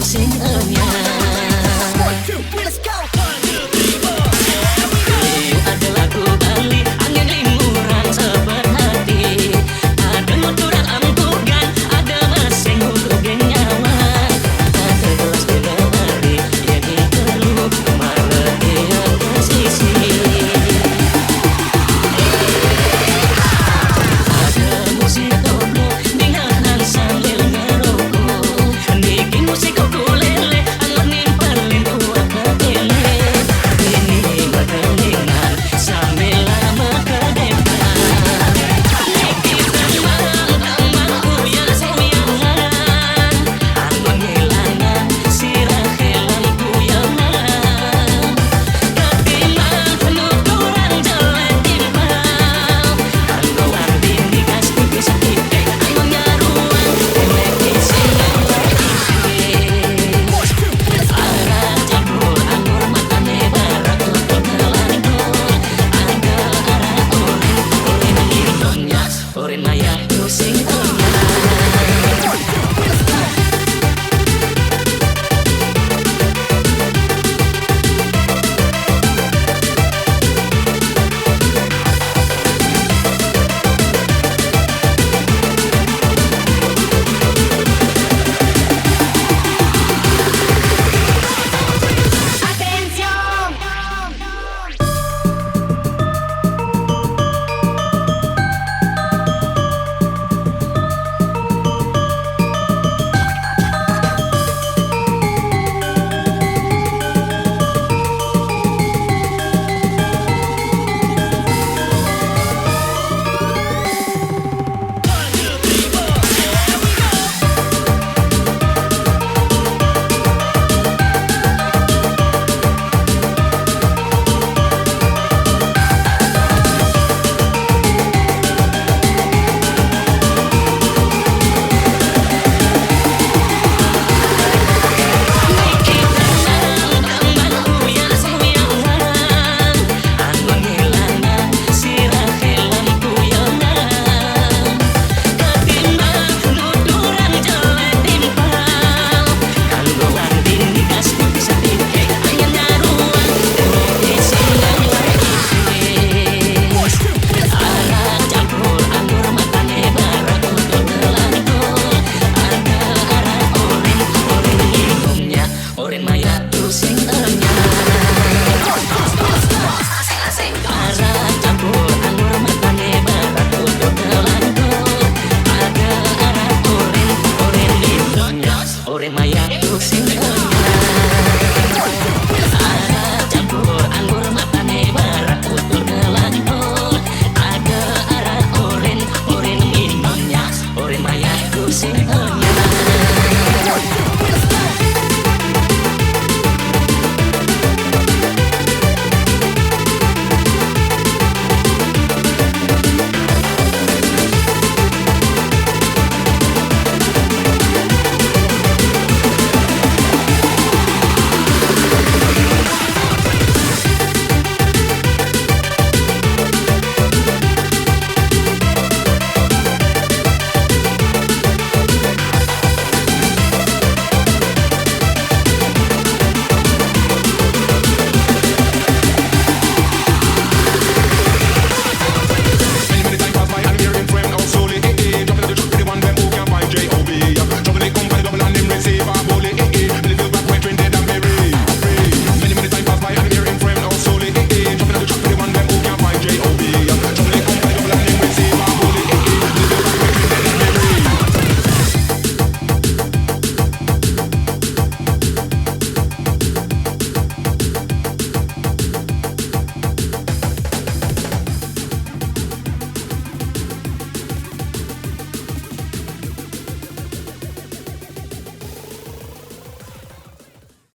sing ada lagu Bali, angin limuran seperhati. Ada motoran ampugan, ada masing untuk nyawa. Ada gelas bila hari, yang perlu marah dia ke sisi. Ada musik koplo, dengarkan sambil ngerokok. Niki musik ukulele, angin nimpalin uap ketele. Ini berkelingan sambil lama ke depan. Kita mang yang soyangan, angin hilangan sirah helang kuyangan. Ketimbang penuturan jelek timbang, kanggo arti digas tipis titik, anginnya ruang elek sinau arah jebul anggur matane barak tutup kelandur. Ada arak orin, orin hidungnya, orin ayah pusing